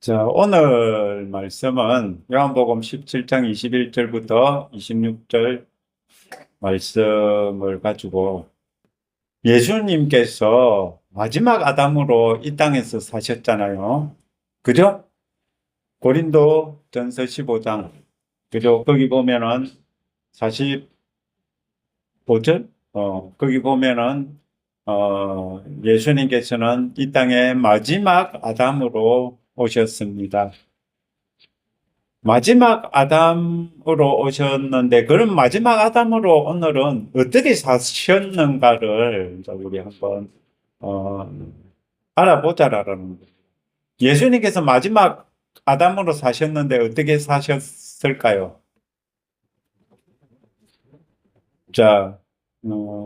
자, 오늘 말씀은 요한복음 17장 21절부터 26절 말씀을 가지고 예수님께서 마지막 아담으로 이 땅에서 사셨잖아요. 그죠? 고린도 전서 15장. 그죠? 거기 보면은 45절? 거기 보면은, 예수님께서는 이 땅에 마지막 아담으로 오셨습니다. 마지막 아담으로 오셨는데, 그런 마지막 아담으로 오늘은 어떻게 사셨는가를 이제 우리 한번, 어, 알아보자라는 거예요. 예수님께서 마지막 아담으로 사셨는데 어떻게 사셨을까요? 자,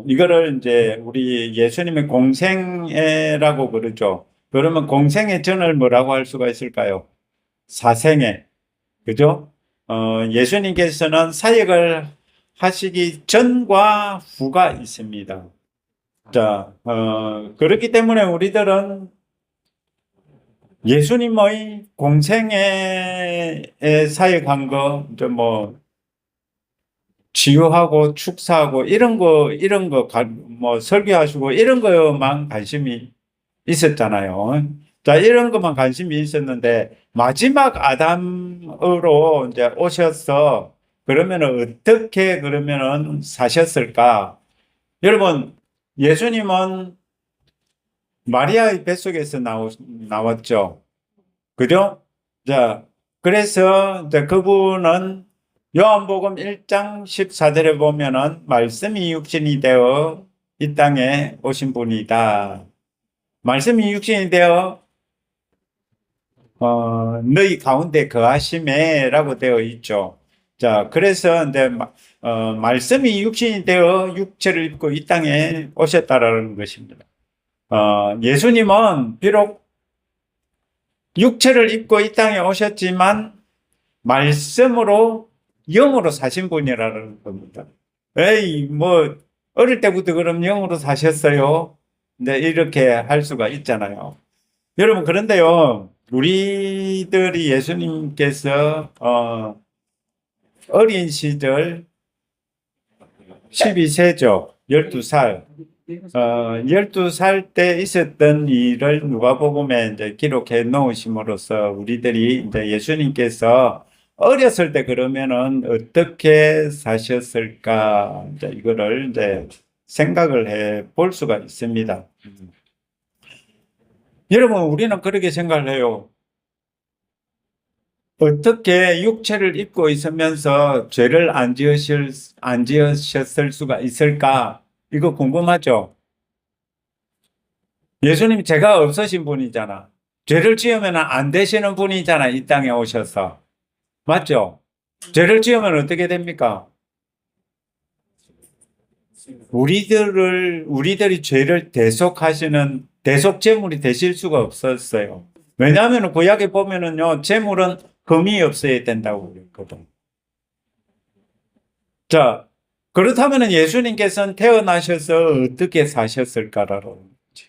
이거를 이제 우리 예수님의 공생애라고 그러죠. 그러면 공생애 전을 뭐라고 할 수가 있을까요? 사생애. 그죠? 예수님께서는 사역을 하시기 전과 후가 있습니다. 자, 그렇기 때문에 우리들은 예수님의 공생애에 사역한 거, 이제 뭐, 치유하고 축사하고 뭐, 설교하시고 이런 거만 관심이 있었잖아요. 자, 이런 것만 관심이 있었는데, 마지막 아담으로 이제 오셔서, 어떻게 사셨을까? 여러분, 예수님은 마리아의 뱃속에서 나왔죠. 그죠? 자, 그래서 이제 그분은 요한복음 1장 14절에 보면은 말씀이 육신이 되어 이 땅에 오신 분이다. 말씀이 육신이 되어 너희 가운데 거하심에라고 되어 있죠. 자, 그래서 이제 말씀이 육신이 되어 육체를 입고 이 땅에 오셨다라는 것입니다. 예수님은 비록 육체를 입고 이 땅에 오셨지만 말씀으로 영으로 사신 분이라는 겁니다. 에이, 뭐 어릴 때부터 그럼 영으로 사셨어요? 네, 이렇게 할 수가 있잖아요. 여러분, 그런데요, 우리들이 예수님께서, 어린 시절 12세죠. 12살. 12살 때 있었던 일을 누가복음에 이제 기록해 놓으심으로써 우리들이 이제 예수님께서 어렸을 때 그러면은 어떻게 사셨을까? 이제 이거를 이제 생각을 해 볼 수가 있습니다. 여러분, 우리는 그렇게 생각을 해요. 어떻게 육체를 입고 있으면서 죄를 안 지으셨을 수가 있을까? 이거 궁금하죠? 예수님 죄가 없으신 분이잖아. 죄를 지으면 안 되시는 분이잖아. 이 땅에 오셔서. 맞죠? 죄를 지으면 어떻게 됩니까? 우리들이 죄를 대속하시는 대속제물이 되실 수가 없었어요. 왜냐하면 구약에 보면은요, 제물은 흠이 없어야 된다고 그랬거든. 자, 그렇다면 예수님께서는 태어나셔서 어떻게 사셨을까라는 거지.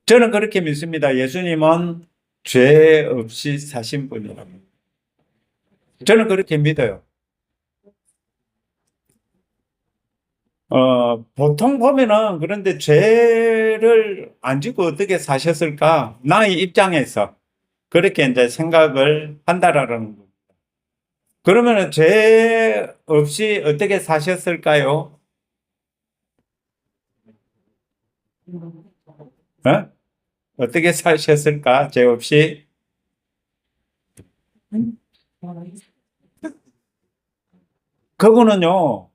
저는 그렇게 믿습니다. 예수님은 죄 없이 사신 분이라고. 저는 그렇게 믿어요. 보통 보면은 그런데 죄를 안 짓고 어떻게 사셨을까? 나의 입장에서 그렇게 이제 생각을 한다라는 거. 그러면은 죄 없이 어떻게 사셨을까요? 어? 어떻게 사셨을까? 죄 없이? 그분은요,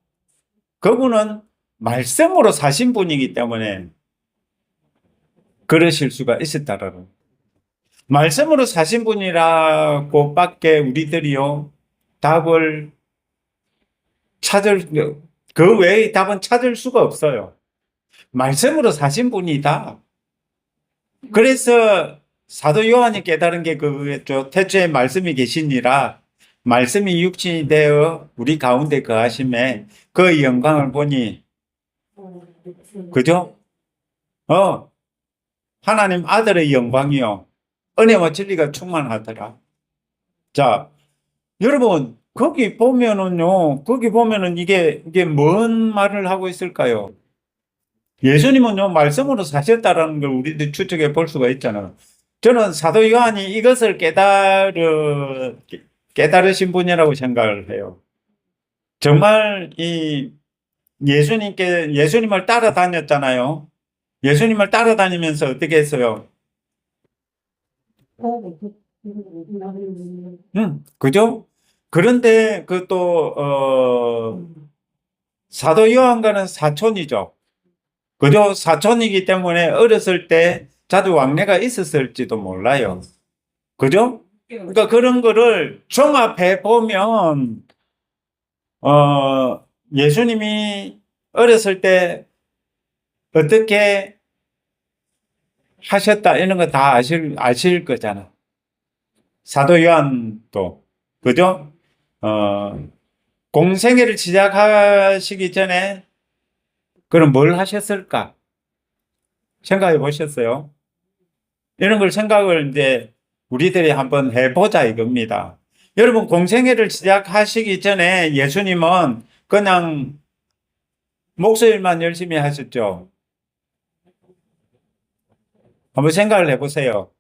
그분은 말씀으로 사신 분이기 때문에 그러실 수가 있었다라는. 말씀으로 사신 분이라고 밖에 우리들이요, 답을 찾을, 그 외의 답은 찾을 수가 없어요. 말씀으로 사신 분이다. 그래서 사도 요한이 깨달은 게 그거겠죠. 태초에 말씀이 계시니라. 말씀이 육신이 되어 우리 가운데 거하심에 그 영광을 보니, 그죠? 하나님 아들의 영광이요. 은혜와 진리가 충만하더라. 자, 여러분, 거기 보면은요, 거기 보면은 이게 뭔 말을 하고 있을까요? 예수님은요, 말씀으로 사셨다라는 걸 우리들 추측해 볼 수가 있잖아요. 저는 사도 요한이 이것을 깨달으신 분이라고 생각을 해요. 정말 예수님을 따라다녔잖아요. 예수님을 따라다니면서 어떻게 했어요? 그죠? 그런데 사도 요한과는 사촌이죠. 그죠? 사촌이기 때문에 어렸을 때 자주 왕래가 있었을지도 몰라요. 그죠? 그러니까 그런 거를 종합해 보면, 예수님이 어렸을 때 어떻게 하셨다, 이런 거 다 아실 거잖아. 사도 요한도. 그죠? 공생애를 시작하시기 전에, 그럼 뭘 하셨을까? 생각해 보셨어요? 이런 걸 생각을 이제 우리들이 한번 해보자 이겁니다. 여러분, 공생애를 시작하시기 전에 예수님은 그냥 목소리만 열심히 하셨죠. 한번 생각을 해보세요.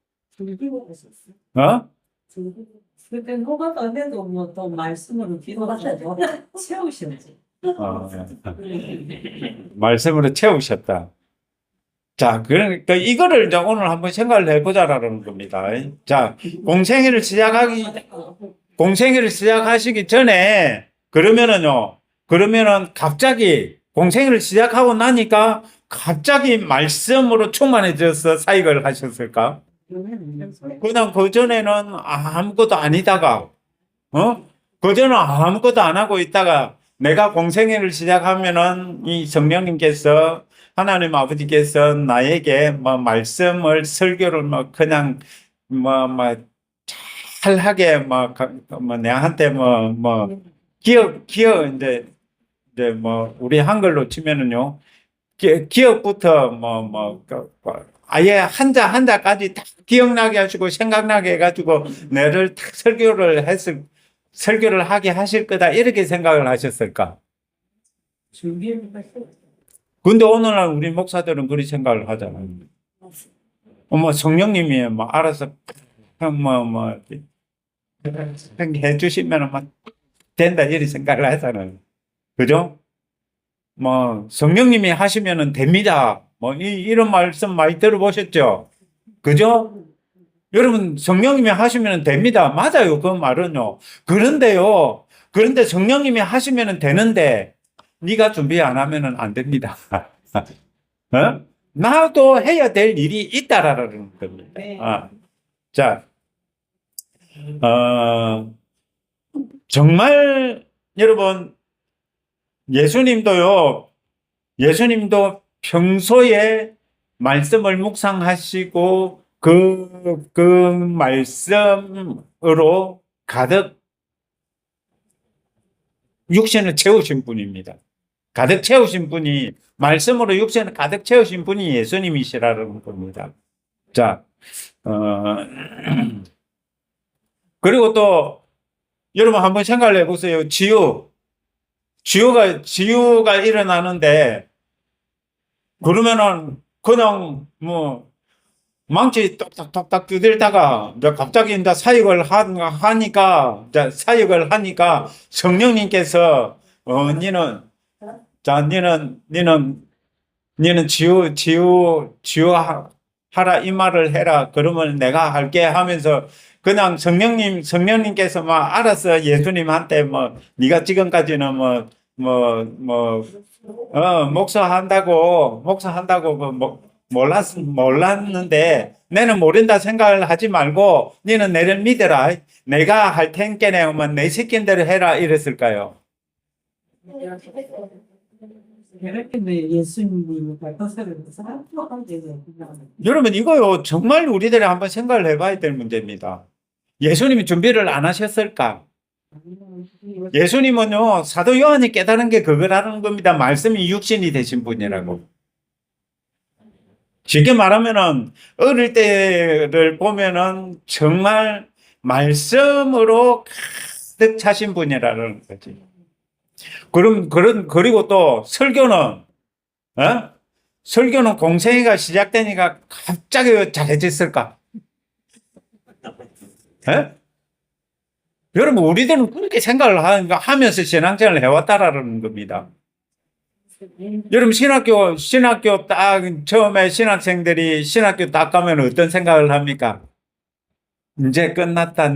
어? 그땐 허가가 안 해도 뭐 또 말씀으로 기도하셔도 채우셨지. 어, 말씀으로 채우셨다. 자, 그러니까 이거를 이제 오늘 한번 생각을 해보자라는 겁니다. 자, 공생애를 시작하시기 전에, 그러면은 갑자기 공생애를 시작하고 나니까 갑자기 말씀으로 충만해져서 사역을 하셨을까? 그냥 그전에는 아무것도 아니다가, 그전에는 아무것도 안 하고 있다가 내가 공생애를 시작하면은 이 성령님께서, 하나님 아버지께서 나에게 뭐 말씀을, 설교를 뭐 그냥 뭐 잘하게 뭐 내한테 이제 뭐 우리 한글로 치면은요, 기억부터 아예 한자까지 다 기억나게 하시고 생각나게 해가지고 내를 딱 설교를 하게 하실 거다, 이렇게 생각을 하셨을까? 근데 오늘날 우리 목사들은 그렇게 생각을 하잖아요. 성령님이 알아서 해주시면 된다, 이렇게 생각을 하잖아요. 그죠? 성령님이 하시면 됩니다. 이런 말씀 많이 들어보셨죠? 그죠? 여러분, 성령님이 하시면 됩니다. 맞아요. 그 말은요. 그런데 성령님이 하시면 되는데, 네가 준비 안 하면 안 됩니다. 어? 나도 해야 될 일이 있다라는 겁니다. 네. 자, 정말 여러분, 예수님도 평소에 말씀을 묵상하시고 그 말씀으로 가득 육신을 채우신 분입니다. 가득 채우신 분이, 말씀으로 육신을 가득 채우신 분이 예수님이시라는 겁니다. 자, 그리고 또 여러분 한번 생각을 해보세요. 지유가 일어나는데, 그러면은 그냥 망치 똑딱똑딱 두들다가 이제 갑자기 이제 사역을 하니까 성령님께서 니는 지유하라, 이 말을 해라, 그러면 내가 할게 하면서 그냥 성령님께서 알아서 예수님한테 네가 지금까지는 목사한다고 몰랐는데, 너는 모른다 생각을 하지 말고 너는 내를 믿어라, 내가 할 테니까 내 시킨 대로 해라, 이랬을까요? 여러분, 이거요 정말 우리들이 한번 생각을 해봐야 될 문제입니다. 예수님이 준비를 안 하셨을까? 예수님은요, 사도 요한이 깨달은 게 그거라는 겁니다. 말씀이 육신이 되신 분이라고. 쉽게 말하면은 어릴 때를 보면은 정말 말씀으로 가득 차신 분이라는 거지. 그리고 또 설교는, 어? 설교는 공생애가 시작되니까 갑자기 잘해졌을까? 예? 여러분, 우리들은 그렇게 생각을 하면서 신앙생활을 해왔다라는 겁니다. 여러분, 신학교 딱, 처음에 신학생들이 딱 가면 어떤 생각을 합니까? 이제 끝났다.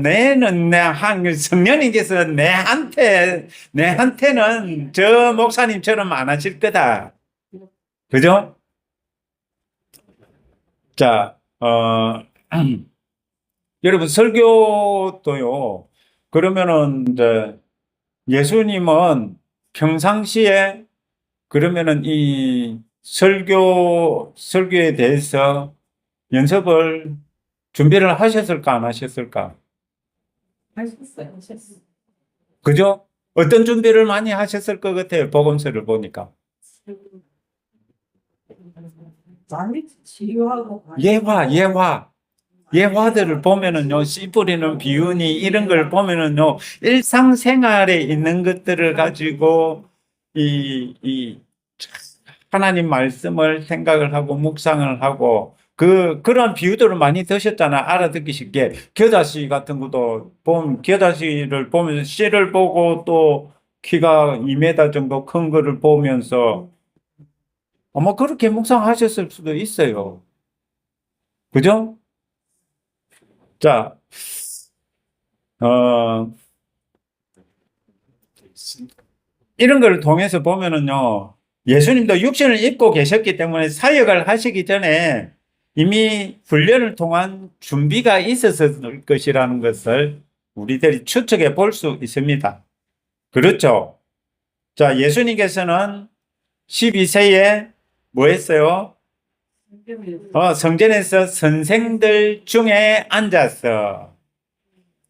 성령님께서 내한테는 저 목사님처럼 안 하실 거다. 그죠? 자, 여러분, 설교도요, 그러면은, 이제, 예수님은 평상시에, 그러면은 이 설교에 대해서 연습을, 준비를 하셨을까, 안 하셨을까? 하셨어요. 그죠? 어떤 준비를 많이 하셨을 것 같아요, 복음서를 보니까. 많이 치유하고 예화들을 보면은요, 씨 뿌리는 비유니 이런 걸 보면은요, 일상생활에 있는 것들을 가지고 이 하나님 말씀을 생각을 하고 묵상을 하고 그런 비유들을 많이 드셨잖아. 알아듣기 쉽게. 겨자씨 같은 것도 겨자씨를 보면서 씨를 보고 또 키가 2m 정도 큰 거를 보면서 아마 그렇게 묵상하셨을 수도 있어요. 그죠? 자, 어, 이런 걸 통해서 보면은요, 예수님도 육신을 입고 계셨기 때문에 사역을 하시기 전에 이미 훈련을 통한 준비가 있었을 것이라는 것을 우리들이 추측해 볼 수 있습니다. 그렇죠? 자, 예수님께서는 12세에 뭐 했어요? 성전에서 선생들 중에 앉아서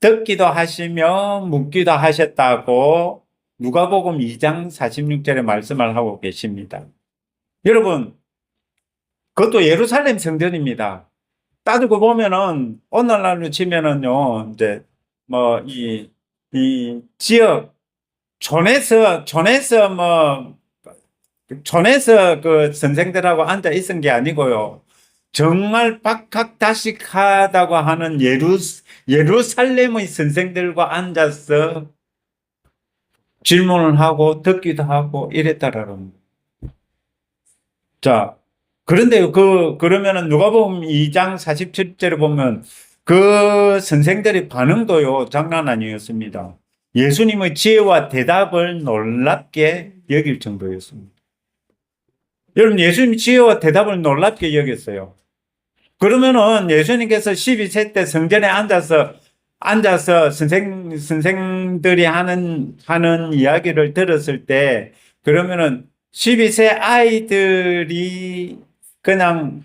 듣기도 하시며 묻기도 하셨다고 누가복음 2장 46절에 말씀을 하고 계십니다. 여러분, 그것도 예루살렘 성전입니다. 따지고 보면은 오늘날로 치면은요, 이제 뭐 이 지역 촌에서 그 선생들하고 앉아 있은 게 아니고요. 정말 박학다식하다고 하는 예루살렘의 선생들과 앉아서 질문을 하고 듣기도 하고 이랬다라는. 자, 그런데 그러면은 누가복음 2장 47절에 보면 그 선생들의 반응도요, 장난 아니었습니다. 예수님의 지혜와 대답을 놀랍게 여길 정도였습니다. 여러분, 예수님 지혜와 대답을 놀랍게 여겼어요. 그러면은 예수님께서 12세 때 성전에 앉아서 선생들이 하는 이야기를 들었을 때, 그러면은 12세 아이들이 그냥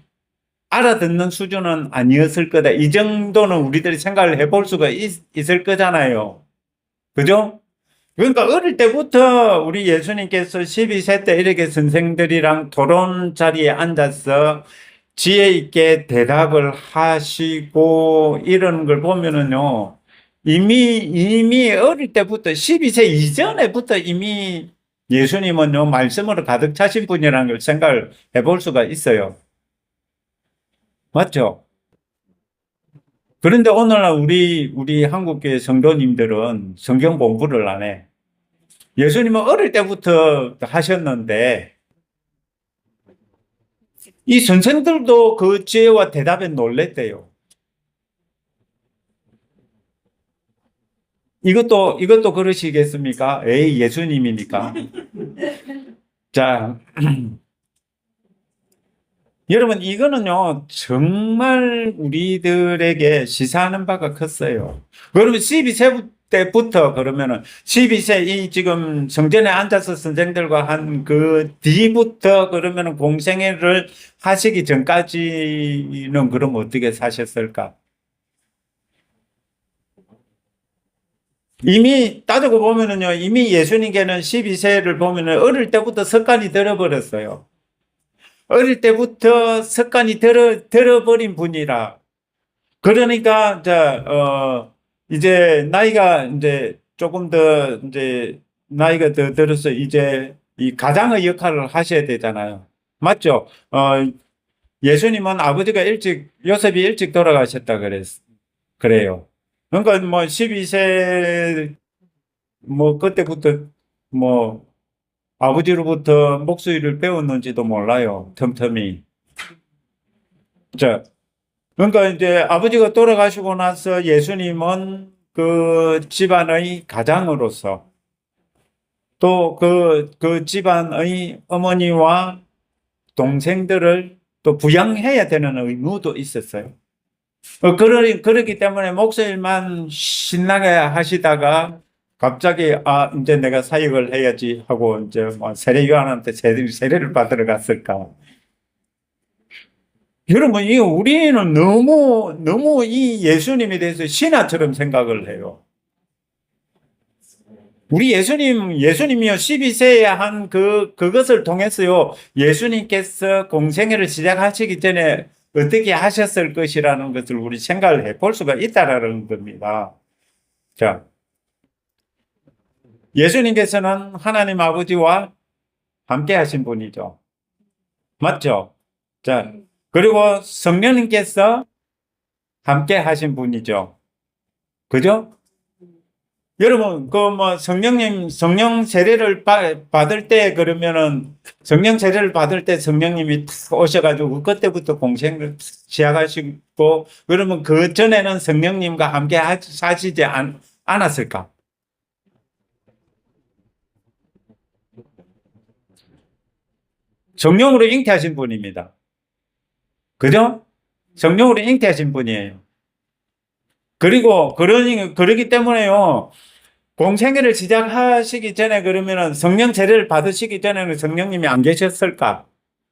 알아듣는 수준은 아니었을 거다. 이 정도는 우리들이 생각을 해볼 수가 있을 거잖아요. 그죠? 그러니까 어릴 때부터 우리 예수님께서 12세 때 이렇게 선생들이랑 토론 자리에 앉아서 지혜 있게 대답을 하시고 이런 걸 보면은요, 이미 어릴 때부터 12세 이전에부터 이미 예수님은요, 말씀으로 가득 차신 분이라는 걸 생각을 해볼 수가 있어요. 맞죠? 그런데 오늘날 우리 한국교회 성도님들은 성경 공부를 안 해. 예수님은 어릴 때부터 하셨는데, 이 선생들도 그 지혜와 대답에 놀랬대요. 이것도 그러시겠습니까? 에이, 예수님이니까. 자, 여러분, 이거는요, 정말 우리들에게 시사하는 바가 컸어요. 그러면 12세 때부터 그러면은 12세 이 지금 성전에 앉아서 선생들과 한 그 뒤부터 그러면은 공생애를 하시기 전까지는 그럼 어떻게 사셨을까? 이미 따지고 보면은요, 이미 예수님께는 12세를 보면은 어릴 때부터 습관이 들어버렸어요. 어릴 때부터 습관이 들어버린 분이라. 그러니까, 이제 나이가 이제 조금 더 이제 나이가 더 들어서 이제 이 가장의 역할을 하셔야 되잖아요. 맞죠? 예수님은 아버지가 요셉이 일찍 돌아가셨다 그래요. 그러니까 뭐 12세 뭐 그때부터 뭐 아버지로부터 목소리를 배웠는지도 몰라요. 틈틈이. 자, 그러니까 이제 아버지가 돌아가시고 나서 예수님은 그 집안의 가장으로서 또 그 집안의 어머니와 동생들을 또 부양해야 되는 의무도 있었어요. 그러기 때문에 목사일만 신나게 하시다가 갑자기 이제 내가 사역을 해야지 하고 이제 뭐 세례 요한한테 세례를 받으러 갔을까. 여러분, 우리는 너무 이 예수님에 대해서 신하처럼 생각을 해요. 우리 예수님이요, 12세에 한 그것을 통해서요, 예수님께서 공생애를 시작하시기 전에 어떻게 하셨을 것이라는 것을 우리 생각을 해볼 수가 있다라는 겁니다. 자, 예수님께서는 하나님 아버지와 함께 하신 분이죠. 맞죠? 자, 그리고 성령님께서 함께 하신 분이죠. 그죠? 여러분, 성령 세례를 받을 때, 그러면은, 성령 세례를 받을 때 성령님이 탁 오셔가지고, 그때부터 공생을 시작하시고, 그러면 그 전에는 성령님과 함께 사시지 않았을까? 성령으로 잉태하신 분입니다. 그죠? 성령으로 잉태하신 분이에요. 그러기 때문에요, 공생애를 시작하시기 전에 그러면은 성령 세례를 받으시기 전에는 성령님이 안 계셨을까?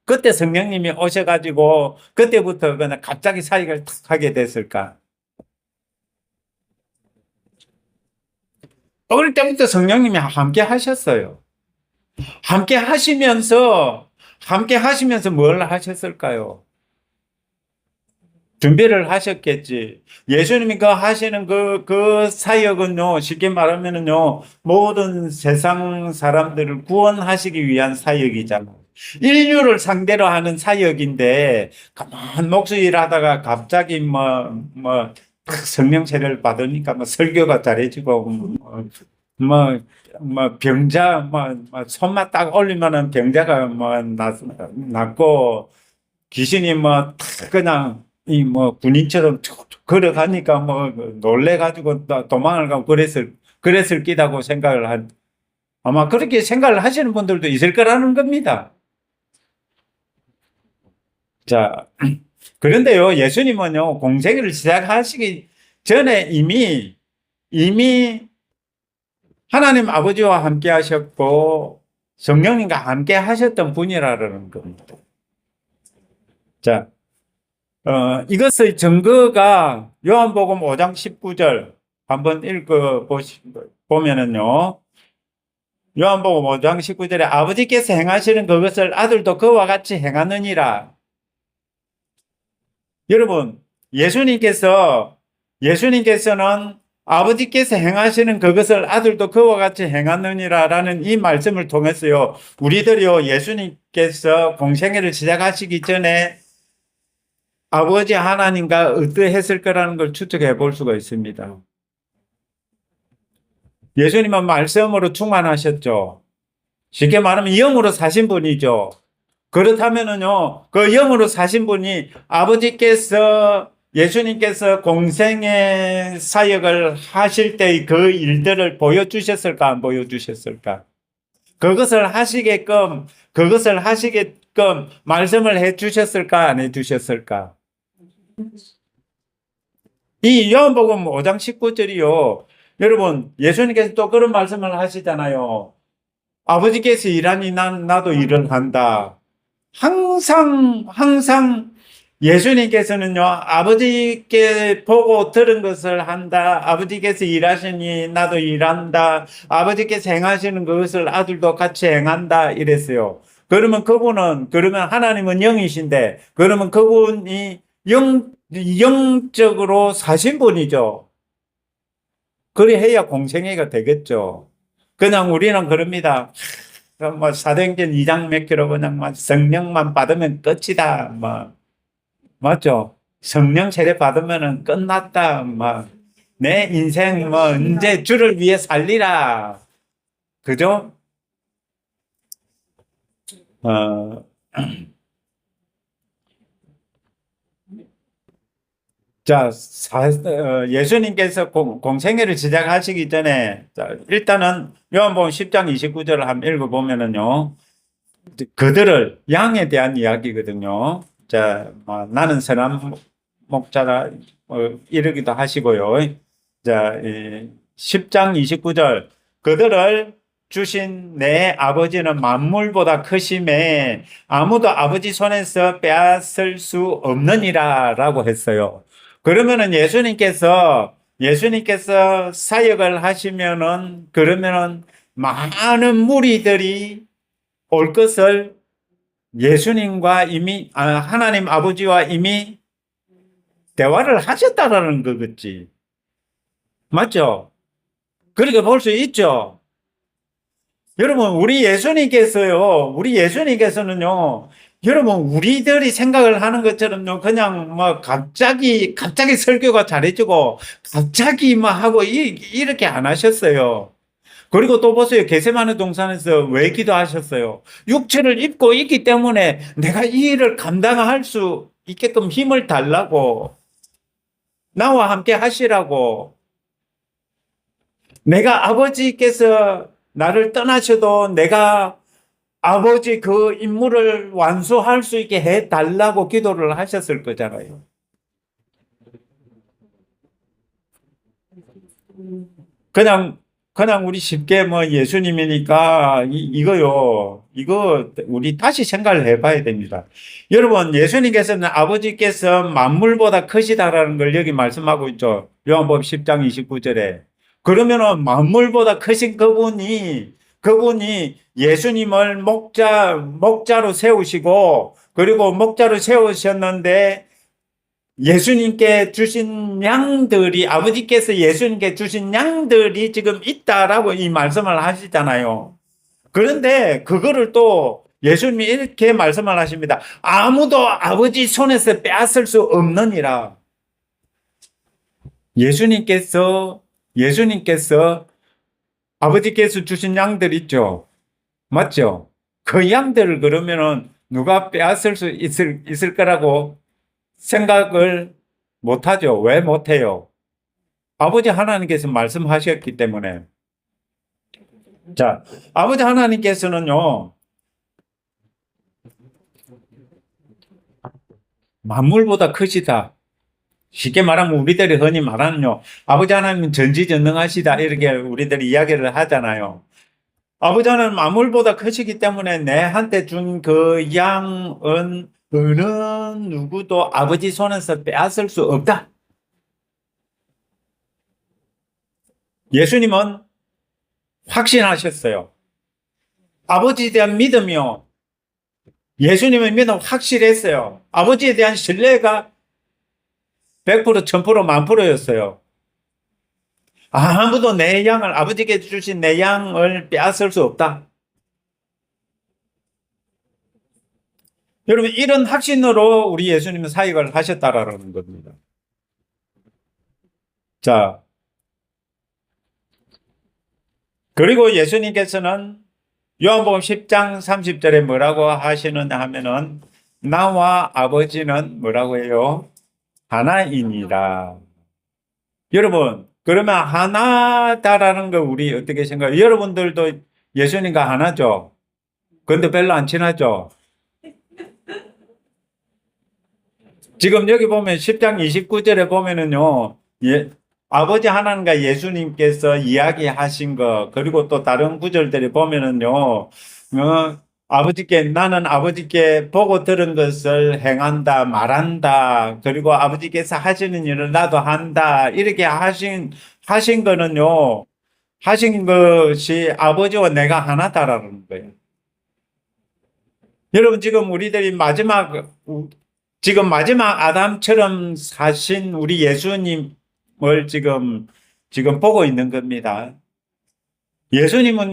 그때 성령님이 오셔가지고 그때부터 그냥 갑자기 사역을 탁 하게 됐을까? 어릴 때부터 성령님이 함께 하셨어요. 함께 하시면서 뭘 하셨을까요? 준비를 하셨겠지. 예수님이 하시는 그 사역은요, 쉽게 말하면은요, 모든 세상 사람들을 구원하시기 위한 사역이잖아. 인류를 상대로 하는 사역인데, 가만 목소리를 하다가 갑자기 성령 세례를 받으니까 설교가 잘해지고, 병자, 손만 딱 올리면은 병자가 낫고, 귀신이 그냥, 군인처럼 툭툭 걸어가니까 놀래가지고 도망을 가고 그랬을 끼다고 아마 그렇게 생각을 하시는 분들도 있을 거라는 겁니다. 자, 그런데요, 예수님은요, 공생애를 시작하시기 전에 이미 하나님 아버지와 함께 하셨고, 성령님과 함께 하셨던 분이라는 겁니다. 자, 이것의 증거가 요한복음 5장 19절 한번 보면은요. 요한복음 5장 19절에 아버지께서 행하시는 그것을 아들도 그와 같이 행하느니라. 여러분, 예수님께서는 아버지께서 행하시는 그것을 아들도 그와 같이 행하느니라라는 이 말씀을 통해서요. 우리들이요, 예수님께서 공생애를 시작하시기 전에 아버지 하나님과 어떠했을 거라는 걸 추측해 볼 수가 있습니다. 예수님은 말씀으로 충만하셨죠. 쉽게 말하면 영으로 사신 분이죠. 그렇다면은요, 그 영으로 사신 분이 예수님께서 공생의 사역을 하실 때의 그 일들을 보여주셨을까, 안 보여주셨을까? 그것을 하시게끔 말씀을 해 주셨을까, 안 해 주셨을까? 이 요한복음 5장 19절이요. 여러분, 예수님께서 또 그런 말씀을 하시잖아요. 아버지께서 일하니 나도 일을 한다. 항상 예수님께서는요, 아버지께 보고 들은 것을 한다. 아버지께서 일하시니 나도 일한다. 아버지께서 행하시는 그것을 아들도 같이 행한다. 이랬어요. 그러면 하나님은 영이신데, 그러면 그분이 영적으로 사신 분이죠. 그래 해야 공생애가 되겠죠. 그냥 우리는 그럽니다. 뭐 사도행전 2장 몇 킬로 그냥 막 성령만 받으면 끝이다. 뭐 맞죠? 성령 세례 받으면은 끝났다. 막 내 인생 뭐 이제 주를 위해 살리라. 그죠? 어, 자, 예수님께서 공생애를 시작하시기 전에, 자, 일단은 요한복음 10장 29절을 한번 읽어보면은요, 그들을, 양에 대한 이야기거든요. 자, 나는 선한 목자라, 이러기도 하시고요. 자, 10장 29절, 그들을 주신 내 아버지는 만물보다 크심에 아무도 아버지 손에서 빼앗을 수 없느니라 라고 했어요. 그러면은 예수님께서 사역을 하시면은, 그러면은 많은 무리들이 올 것을 예수님과 이미, 하나님 아버지와 이미 대화를 하셨다라는 거겠지. 맞죠? 그렇게 볼 수 있죠. 여러분, 우리 예수님께서는요, 여러분, 우리들이 생각을 하는 것처럼요, 그냥 뭐, 갑자기 설교가 잘해지고, 갑자기 뭐 하고, 이렇게 안 하셨어요. 그리고 또 보세요. 겟세마네 동산에서 왜 기도하셨어요? 육체를 입고 있기 때문에 내가 이 일을 감당할 수 있게끔 힘을 달라고, 나와 함께 하시라고, 내가 아버지께서 나를 떠나셔도 내가 아버지 그 임무를 완수할 수 있게 해 달라고 기도를 하셨을 거잖아요. 그냥 우리 쉽게 뭐 예수님이니까 이거요. 이거 우리 다시 생각을 해봐야 됩니다. 여러분, 예수님께서는 아버지께서 만물보다 크시다라는 걸 여기 말씀하고 있죠. 요한복음 10장 29절에. 그러면은 만물보다 크신 그분이 예수님을 목자로 세우시고, 그리고 목자로 세우셨는데, 예수님께 주신 양들이, 아버지께서 예수님께 주신 양들이 지금 있다라고 이 말씀을 하시잖아요. 그런데 그거를 또 예수님이 이렇게 말씀을 하십니다. 아무도 아버지 손에서 빼앗을 수 없느니라. 예수님께서 아버지께서 주신 양들 있죠. 맞죠? 그 양들을 그러면은 누가 빼앗을 수 있을 거라고 생각을 못하죠. 왜 못해요? 아버지 하나님께서 말씀하셨기 때문에. 자, 아버지 하나님께서는요, 만물보다 크시다. 쉽게 말하면 우리들이 흔히 말하는요, 아버지 하나님은 전지전능하시다. 이렇게 우리들이 이야기를 하잖아요. 아버지 하나님은 만물보다 크시기 때문에 내한테 준 그 양은 어느 누구도 아버지 손에서 빼앗을 수 없다. 예수님은 확신하셨어요. 아버지에 대한 믿음이요. 예수님의 믿음 확실했어요. 아버지에 대한 신뢰가 100%, 1000%, 1000%였어요. 아무도 내 양을, 아버지께 주신 내 양을 빼앗을 수 없다. 여러분, 이런 확신으로 우리 예수님은 사역을 하셨다라는 겁니다. 자, 그리고 예수님께서는 요한복음 10장 30절에 뭐라고 하시느냐 하면은, 나와 아버지는 뭐라고 해요? 하나이니라. 여러분, 그러면 하나다라는 걸 우리 어떻게 생각해요? 여러분들도 예수님과 하나죠? 근데 별로 안 친하죠? 지금 여기 보면 10장 29절에 보면은요, 아버지 하나님과 예수님께서 이야기하신 거, 그리고 또 다른 구절들에 보면은요, 나는 아버지께 보고 들은 것을 행한다, 말한다, 그리고 아버지께서 하시는 일을 나도 한다, 이렇게 하신 거는요, 하신 것이 아버지와 내가 하나다라는 거예요. 여러분, 지금 마지막 아담처럼 사신 우리 예수님을 지금 보고 있는 겁니다. 예수님은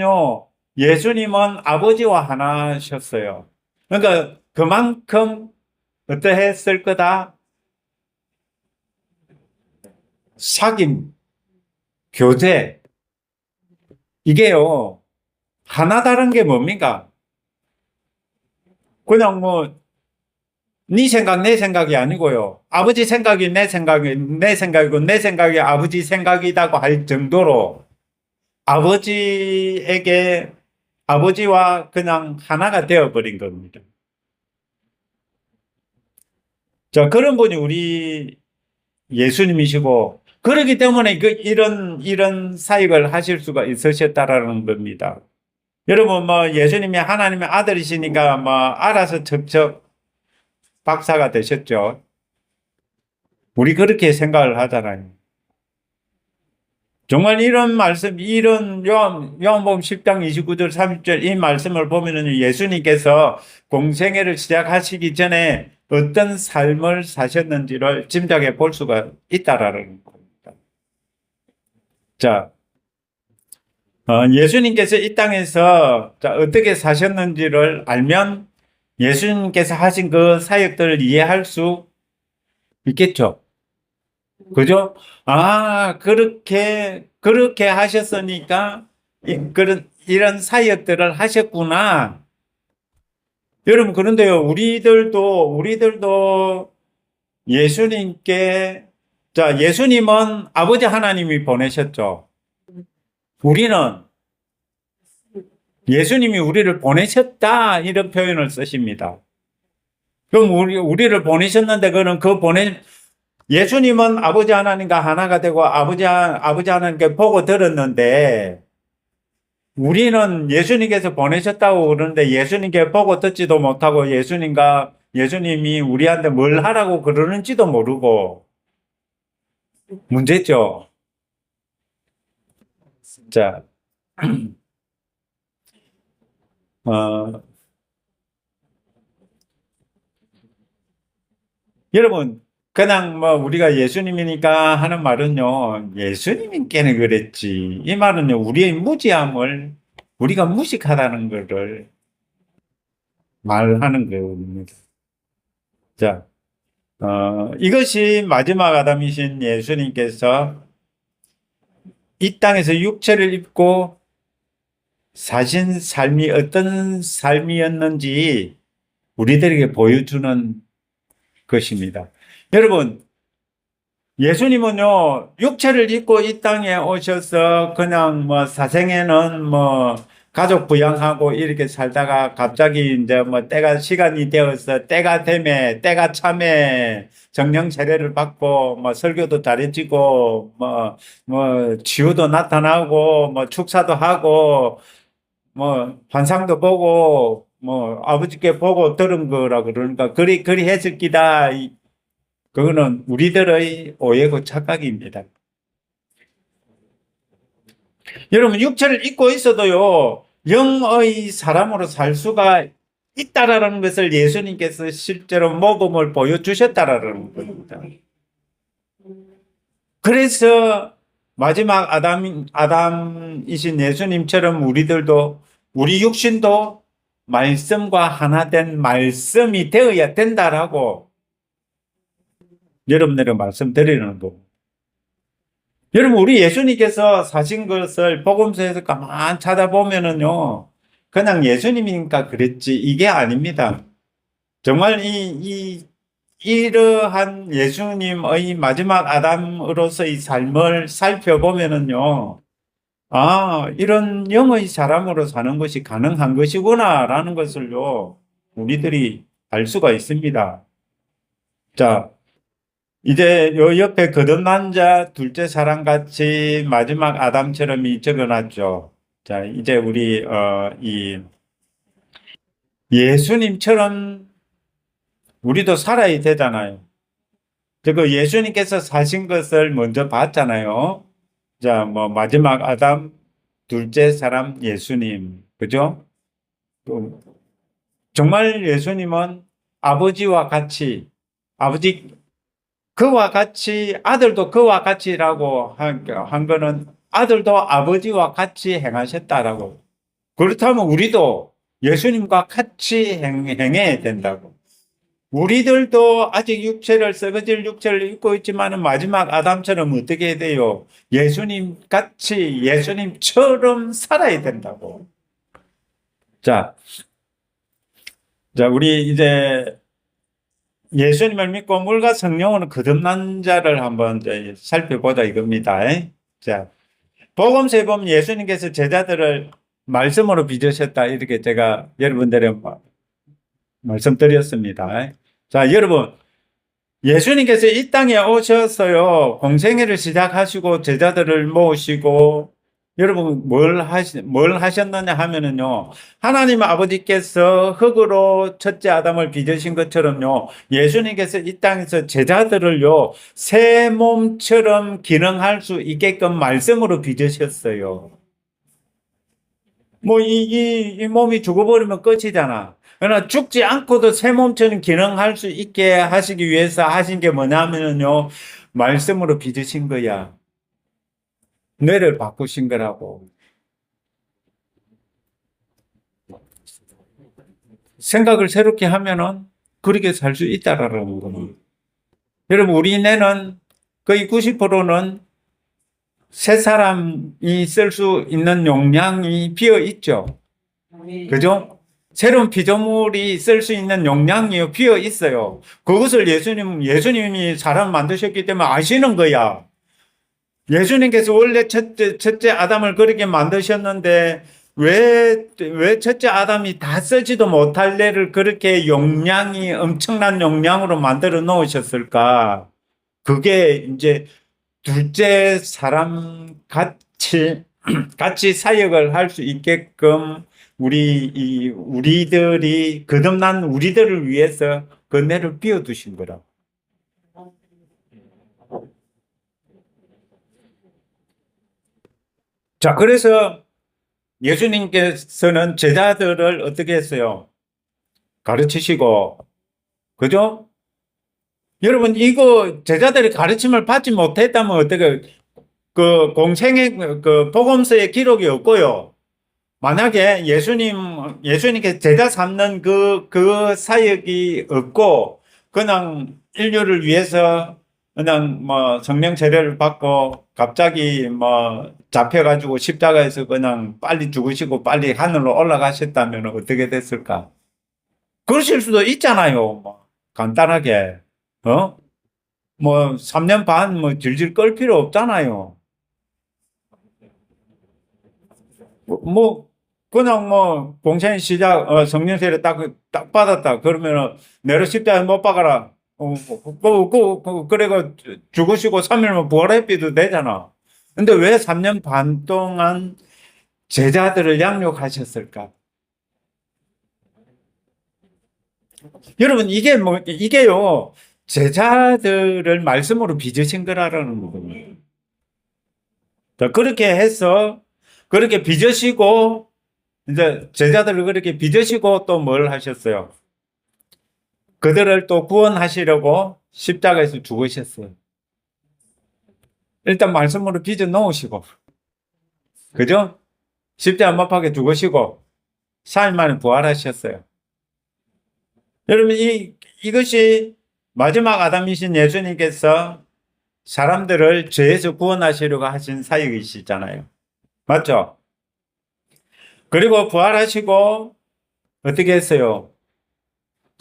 아버지와 하나셨어요. 그러니까 그만큼 어떠했을 거다? 사귐, 교제. 이게요, 하나 다른 게 뭡니까? 그냥 네 생각, 내 생각이 아니고요. 아버지 생각이 내 생각이고, 내 생각이 아버지 생각이라고 할 정도로 아버지와 그냥 하나가 되어버린 겁니다. 자, 그런 분이 우리 예수님이시고, 그렇기 때문에 이런 사역을 하실 수가 있으셨다라는 겁니다. 여러분, 예수님이 하나님의 아들이시니까, 알아서 척척 박사가 되셨죠. 우리 그렇게 생각을 하잖아요. 정말 이런 요한복음 10장 29절 30절 이 말씀을 보면은 예수님께서 공생애를 시작하시기 전에 어떤 삶을 사셨는지를 짐작해 볼 수가 있다라는 겁니다. 자, 예수님께서 이 땅에서 어떻게 사셨는지를 알면 예수님께서 하신 그 사역들을 이해할 수 있겠죠. 그죠? 그렇게 하셨으니까, 이런 사역들을 하셨구나. 여러분, 그런데요, 우리들도 예수님은 아버지 하나님이 보내셨죠. 우리는 예수님이 우리를 보내셨다, 이런 표현을 쓰십니다. 그럼 우리를 보내셨는데, 예수님은 아버지 하나님과 하나가 되고 아버지 하나님께 보고 들었는데 우리는 예수님께서 보내셨다고 그러는데 예수님께 보고 듣지도 못하고 예수님이 우리한테 뭘 하라고 그러는지도 모르고 문제죠. 자, 여러분, 그냥 우리가 예수님이니까 하는 말은요, 예수님께는 그랬지. 이 말은요, 우리의 무지함을 우리가 무식하다는 것을 말하는 겁니다. 자, 이것이 마지막 아담이신 예수님께서 이 땅에서 육체를 입고 사신 삶이 어떤 삶이었는지 우리들에게 보여주는 것입니다. 여러분, 예수님은요, 육체를 입고 이 땅에 오셔서 그냥 사생에는 가족 부양하고 이렇게 살다가 갑자기 이제 시간이 되어서 때가 되매, 때가 참에 정령 세례를 받고 설교도 잘해지고 치유도 나타나고 축사도 하고 환상도 보고 아버지께 보고 들은 거라 그러니까 그리 했을 기다. 그거는 우리들의 오해고 착각입니다. 여러분, 육체를 입고 있어도요, 영의 사람으로 살 수가 있다라는 것을 예수님께서 실제로 모범을 보여주셨다라는 겁니다. 그래서 마지막 아담이신 예수님처럼 우리 육신도 말씀과 하나 된 말씀이 되어야 된다라고 여러분들에게 말씀드리는 거고. 여러분, 우리 예수님께서 사신 것을 복음서에서 가만 찾아보면은요, 그냥 예수님이니까 그랬지, 이게 아닙니다. 정말 이러한 예수님의 마지막 아담으로서의 삶을 살펴보면은요, 이런 영의 사람으로 사는 것이 가능한 것이구나, 라는 것을요, 우리들이 알 수가 있습니다. 자, 이제 요 옆에 거듭난 자 둘째 사람 같이 마지막 아담처럼 적어놨죠. 자, 이제 우리 이 예수님처럼 우리도 살아야 되잖아요. 그 예수님께서 사신 것을 먼저 봤잖아요. 자, 마지막 아담, 둘째 사람 예수님, 그죠? 정말 예수님은 아버지와 같이, 그와 같이, 아들도 그와 같이라고 한 거는 아들도 아버지와 같이 행하셨다라고. 그렇다면 우리도 예수님과 같이 행해야 된다고. 우리들도 아직 썩어질 육체를 입고 있지만 마지막 아담처럼 어떻게 해야 돼요? 예수님 같이, 예수님처럼 살아야 된다고. 자, 우리 이제 예수님을 믿고 물과 성령으로 거듭난 자를 한번 이제 살펴보자 이겁니다. 자, 복음서에 보면 예수님께서 제자들을 말씀으로 빚으셨다. 이렇게 제가 여러분들의 말씀드렸습니다. 자, 여러분, 예수님께서 이 땅에 오셨어요. 공생애를 시작하시고 제자들을 모으시고 여러분 뭘 하셨느냐 하면은요. 하나님 아버지께서 흙으로 첫째 아담을 빚으신 것처럼요. 예수님께서 이 땅에서 제자들을요. 새 몸처럼 기능할 수 있게끔 말씀으로 빚으셨어요. 뭐 이 몸이 죽어버리면 끝이잖아. 그러나 죽지 않고도 새 몸처럼 기능할 수 있게 하시기 위해서 하신 게 뭐냐면요. 말씀으로 빚으신 거야. 뇌를 바꾸신 거라고. 생각을 새롭게 하면은 그렇게 살 수 있다라는 겁니다. 여러분, 우리 뇌는 거의 90%는 새 사람이 쓸 수 있는 용량이 비어 있죠. 그죠? 새로운 피조물이 쓸 수 있는 용량이 비어 있어요. 그것을 예수님이 사람 만드셨기 때문에 아시는 거야. 예수님께서 원래 첫째 아담을 그렇게 만드셨는데 왜 첫째 아담이 다 쓰지도 못할 뇌를 그렇게 엄청난 용량으로 만들어 놓으셨을까? 그게 이제 둘째 사람 같이 사역을 할 수 있게끔 우리들이 거듭난 우리들을 위해서 그 뇌를 비워두신 거라고. 자, 그래서 예수님께서는 제자들을 어떻게 했어요? 가르치시고, 그죠? 여러분, 이거 제자들이 가르침을 받지 못했다면 어떻게, 그 공생의 그 복음서에 기록이 없고요. 만약에 예수님께 제자 삼는 그 사역이 없고, 그냥 인류를 위해서 그냥 뭐 성령 세례를 받고 갑자기 뭐 잡혀가지고 십자가에서 그냥 빨리 죽으시고 빨리 하늘로 올라가셨다면 어떻게 됐을까? 그러실 수도 있잖아요. 뭐 간단하게. 뭐 3년 반 뭐 질질 끌 필요 없잖아요. 뭐 그냥 뭐 공생 시작 성령 세례 딱 받았다. 그러면은 내려 십자가에 못 박아라. 그래가 죽으시고 3일만 부활해피도 되잖아. 근데 왜 3년 반 동안 제자들을 양육하셨을까? 여러분, 이게요, 제자들을 말씀으로 빚으신 거라는 거거든요. 그렇게 해서, 그렇게 빚으시고, 이제 제자들을 그렇게 빚으시고 또 뭘 하셨어요? 그들을 또 구원하시려고 십자가에서 죽으셨어요. 일단 말씀으로 빚어 놓으시고, 그죠? 십자가 못 박혀 죽으시고, 4일 만에 부활하셨어요. 여러분, 이것이 마지막 아담이신 예수님께서 사람들을 죄에서 구원하시려고 하신 사역이시잖아요. 맞죠? 그리고 부활하시고, 어떻게 했어요?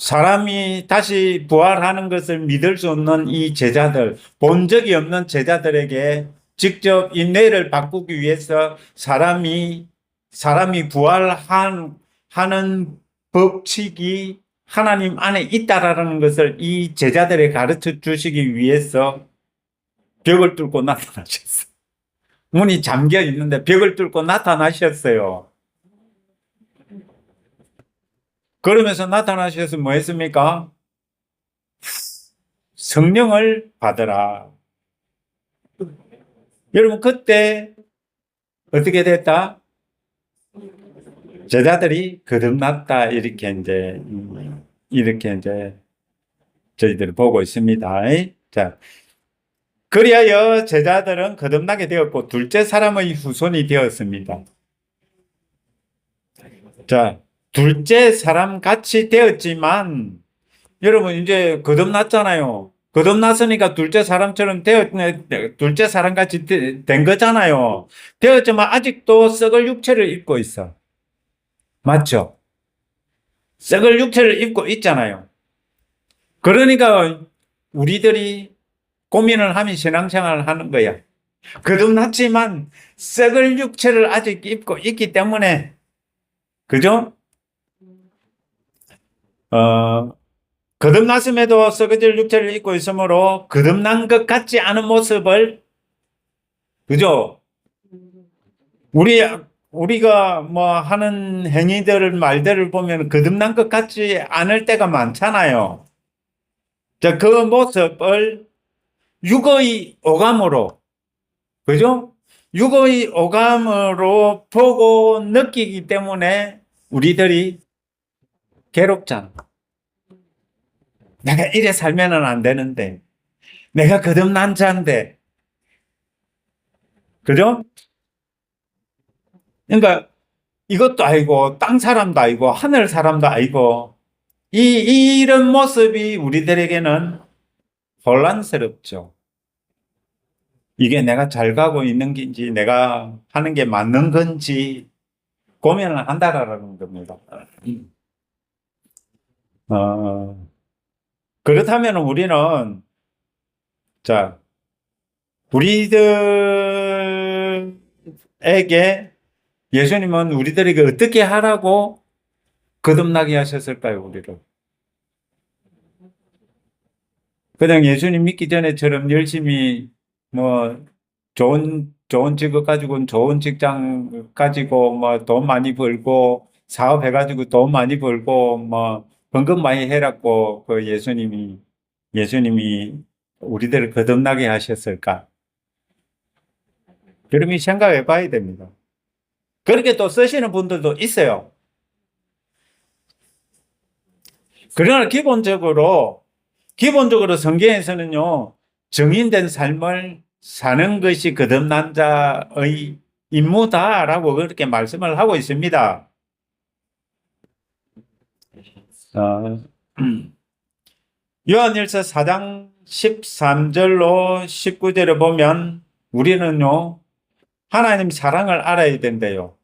사람이 다시 부활하는 것을 믿을 수 없는 이 제자들, 본 적이 없는 제자들에게 직접 이 뇌를 바꾸기 위해서 사람이 부활하는 법칙이 하나님 안에 있다라는 것을 이 제자들에 가르쳐 주시기 위해서 벽을 뚫고 나타나셨어요. 문이 잠겨 있는데 벽을 뚫고 나타나셨어요. 그러면서 나타나셔서 뭐 했습니까? 성령을 받으라. 여러분, 그때 어떻게 됐다? 제자들이 거듭났다 이렇게 이제 저희들이 보고 있습니다. 자, 그리하여 제자들은 거듭나게 되었고 둘째 사람의 후손이 되었습니다. 자, 둘째 사람 같이 되었지만 여러분 이제 거듭났잖아요. 거듭났으니까 둘째 사람처럼 둘째 사람 같이 된 거잖아요. 되었지만 아직도 썩을 육체를 입고 있어. 맞죠? 썩을 육체를 입고 있잖아요. 그러니까 우리들이 고민을 하면 신앙생활을 하는 거야. 거듭났지만 썩을 육체를 아직 입고 있기 때문에 그죠? 거듭났음에도 썩어질 육체를 입고 있으므로 거듭난 것 같지 않은 모습을 그죠? 우리가 뭐 하는 행위들 말들을 보면 거듭난 것 같지 않을 때가 많잖아요. 자, 그 모습을 육의 오감으로 그죠? 육의 오감으로 보고 느끼기 때문에 우리들이 괴롭잖아. 내가 이래 살면은 안 되는데. 내가 거듭난 자인데. 그죠? 그러니까 이것도 아니고 땅 사람도 아니고 하늘 사람도 아니고 이런 모습이 우리들에게는 혼란스럽죠. 이게 내가 잘 가고 있는 건지 내가 하는 게 맞는 건지 고민을 한다라는 겁니다. 그렇다면 우리는 자 우리들에게 예수님은 우리들에게 어떻게 하라고 거듭나게 하셨을까요, 우리를? 그냥 예수님 믿기 전에처럼 열심히 뭐 좋은 직업 가지고 좋은 직장 가지고 뭐 돈 많이 벌고 사업해 가지고 돈 많이 벌고 뭐 헌금 많이 해갖고 그 예수님이 우리들을 거듭나게 하셨을까? 그러면 생각해 봐야 됩니다. 그렇게 또 쓰시는 분들도 있어요. 그러나 기본적으로 성경에서는요, 정인된 삶을 사는 것이 거듭난 자의 임무다라고 그렇게 말씀을 하고 있습니다. 요한일서 4장 13절로 19절에 보면 우리는요, 하나님 사랑을 알아야 된대요.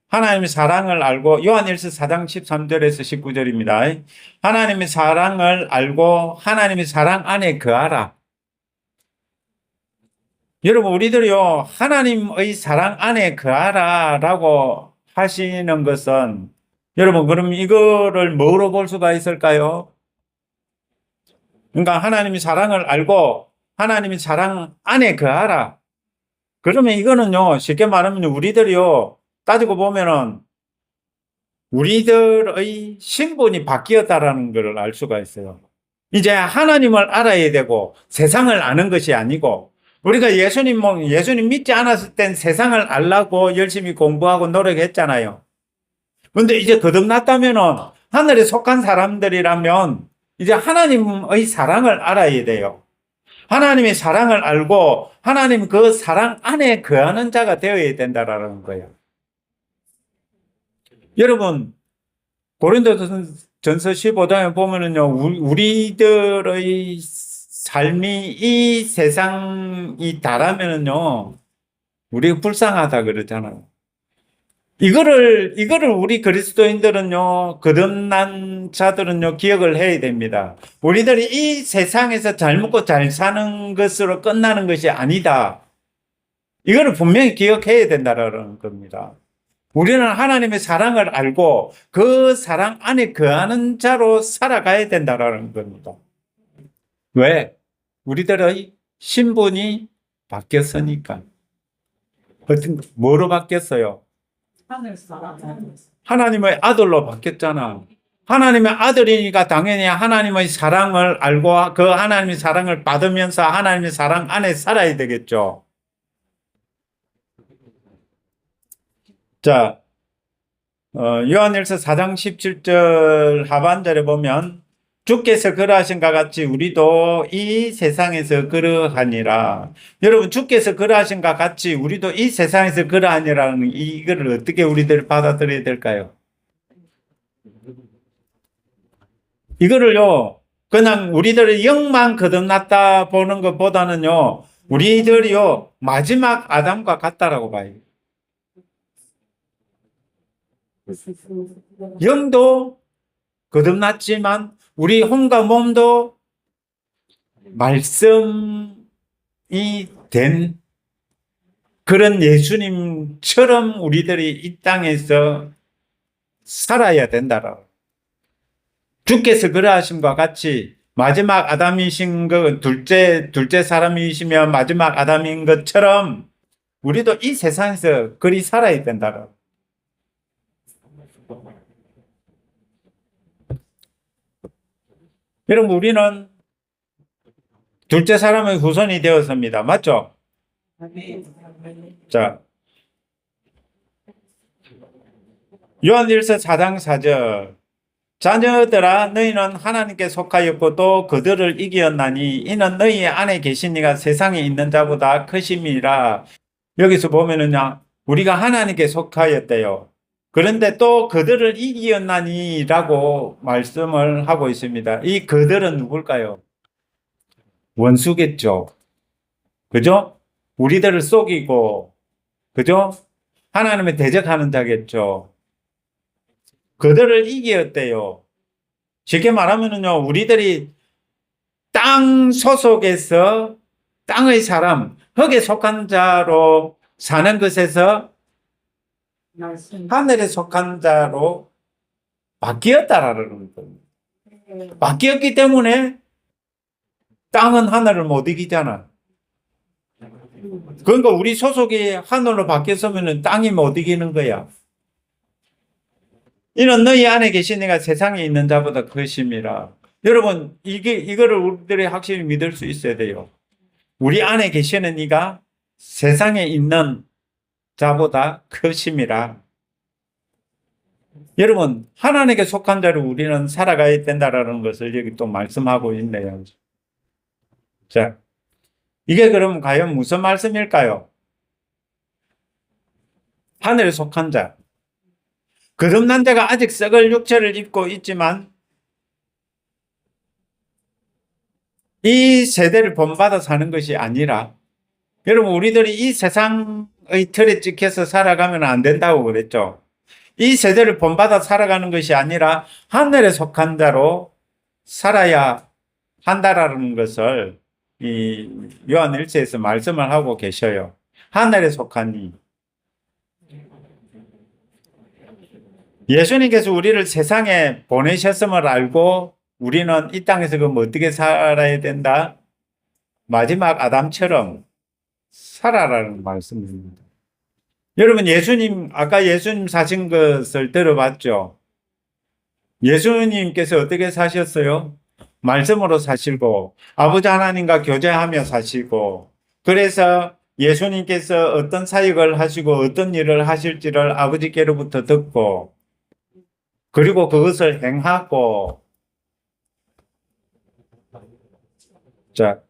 하나님의 사랑을 알고 요한일서 4장 13절에서 19절입니다. 하나님의 사랑을 알고 하나님의 사랑 안에 거하라. 여러분 우리들이요 하나님의 사랑 안에 거하라라고 하시는 것은 여러분 그럼 이거를 뭐로 볼 수가 있을까요? 그러니까 하나님의 사랑을 알고 하나님의 사랑 안에 거하라. 그러면 이거는요 쉽게 말하면 우리들이요 따지고 보면은 우리들의 신분이 바뀌었다라는 것을 알 수가 있어요. 이제 하나님을 알아야 되고 세상을 아는 것이 아니고 우리가 예수님 믿지 않았을 땐 세상을 알라고 열심히 공부하고 노력했잖아요. 근데 이제 거듭났다면은 하늘에 속한 사람들이라면 이제 하나님의 사랑을 알아야 돼요. 하나님의 사랑을 알고 하나님 그 사랑 안에 거하는 자가 되어야 된다라는 거예요. 여러분 고린도전서 15장에 보면은요 우리들의 삶이 이 세상이 달하면은요 우리가 불쌍하다 그러잖아요. 이거를 우리 그리스도인들은요 거듭난 자들은요 기억을 해야 됩니다. 우리들이 이 세상에서 잘 먹고 잘 사는 것으로 끝나는 것이 아니다. 이거를 분명히 기억해야 된다는 겁니다. 우리는 하나님의 사랑을 알고 그 사랑 안에 거하는 자로 살아가야 된다는 겁니다. 왜? 우리들의 신분이 바뀌었으니까. 뭐로 바뀌었어요? 하늘 사람. 하나님의 아들로 바뀌었잖아. 하나님의 아들이니까 당연히 하나님의 사랑을 알고 그 하나님의 사랑을 받으면서 하나님의 사랑 안에 살아야 되겠죠. 자, 요한일서 4장 17절 하반절에 보면 주께서 그러하신가 같이 우리도 이 세상에서 그러하니라. 여러분, 주께서 그러하신가 같이 우리도 이 세상에서 그러하니라는 이거를 어떻게 우리들 받아들여야 될까요? 이거를요, 그냥 우리들의 영만 거듭났다 보는 것보다는요, 우리들이요, 마지막 아담과 같다라고 봐요. 영도 거듭났지만 우리 혼과 몸도 말씀이 된 그런 예수님처럼 우리들이 이 땅에서 살아야 된다라고. 주께서 그러하심과 같이 마지막 아담이신 그 둘째 사람이시며 마지막 아담인 것처럼 우리도 이 세상에서 그리 살아야 된다라고. 여러분, 우리는 둘째 사람의 후손이 되었습니다. 맞죠? 자, 요한일서 4장 4절. 자녀들아, 너희는 하나님께 속하였고 또 그들을 이기었나니 이는 너희 안에 계신 이가 세상에 있는 자보다 크심이라. 여기서 보면은요, 우리가 하나님께 속하였대요. 그런데 또 그들을 이기었나니라고 말씀을 하고 있습니다. 이 그들은 누굴까요? 원수겠죠. 그죠? 우리들을 속이고, 그죠? 하나님의 대적하는 자겠죠. 그들을 이기었대요. 쉽게 말하면은요, 우리들이 땅 소속에서 땅의 사람, 흙에 속한 자로 사는 것에서 하늘에 속한 자로 바뀌었다라는 겁니다. 바뀌었기 때문에 땅은 하늘을 못 이기잖아. 그러니까 우리 소속이 하늘로 바뀌었으면 땅이 못 이기는 거야. 이는 너희 안에 계신 이가 세상에 있는 자보다 크심이라. 여러분, 이거를 우리들이 확실히 믿을 수 있어야 돼요. 우리 안에 계시는 이가 세상에 있는 자보다 크심이라. 여러분, 하나님께 속한 자로 우리는 살아가야 된다라는 것을 여기 또 말씀하고 있네요. 자, 이게 그럼 과연 무슨 말씀일까요? 하늘에 속한 자. 거듭난 자가 아직 썩을 육체를 입고 있지만 이 세대를 본받아 사는 것이 아니라, 여러분, 우리들이 이 세상의 틀에 찍혀서 살아가면 안 된다고 그랬죠. 이 세대를 본받아 살아가는 것이 아니라 하늘에 속한 자로 살아야 한다라는 것을 이 요한일서에서 말씀을 하고 계셔요. 하늘에 속한 이. 예수님께서 우리를 세상에 보내셨음을 알고 우리는 이 땅에서 그럼 어떻게 살아야 된다? 마지막 아담처럼 살아라는 말씀입니다. 여러분, 아까 예수님 사신 것을 들어봤죠? 예수님께서 어떻게 사셨어요? 말씀으로 사시고 아버지 하나님과 교제하며 사시고, 그래서 예수님께서 어떤 사역을 하시고 어떤 일을 하실지를 아버지께로부터 듣고, 그리고 그것을 행하고. 자,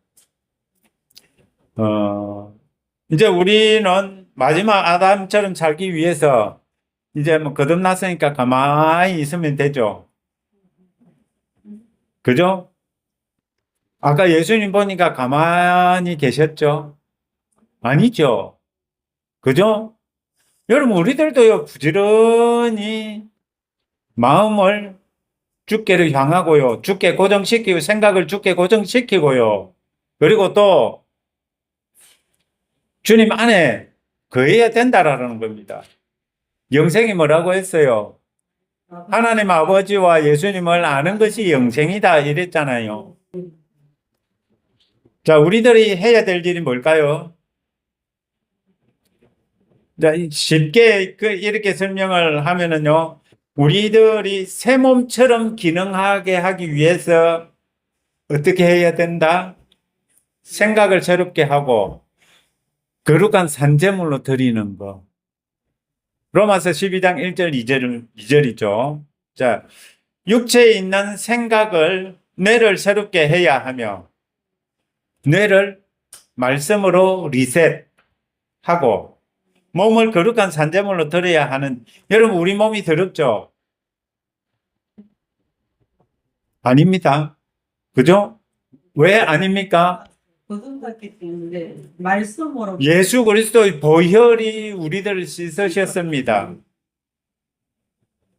이제 우리는 마지막 아담처럼 살기 위해서 이제 뭐 거듭났으니까 가만히 있으면 되죠. 그죠? 아까 예수님 보니까 가만히 계셨죠? 아니죠. 그죠? 여러분, 우리들도요, 부지런히 마음을 주께를 향하고요, 주께 고정시키고, 생각을 주께 고정시키고요, 그리고 또 주님 안에 거해야 된다라는 겁니다. 영생이 뭐라고 했어요? 하나님 아버지와 예수님을 아는 것이 영생이다 이랬잖아요. 자, 우리들이 해야 될 일이 뭘까요? 자, 쉽게 이렇게 설명을 하면은요, 우리들이 새 몸처럼 기능하게 하기 위해서 어떻게 해야 된다? 생각을 새롭게 하고 거룩한 산제물로 드리는 거. 로마서 12장 1절 2절이죠. 자, 육체에 있는 생각을 뇌를 새롭게 해야 하며 뇌를 말씀으로 리셋하고 몸을 거룩한 산재물로 드려야 하는, 여러분 우리 몸이 더럽죠? 아닙니다. 그죠? 왜 아닙니까? 거듭났기 때문에 말씀으로 예수 그리스도의 보혈이 우리들을 씻으셨습니다.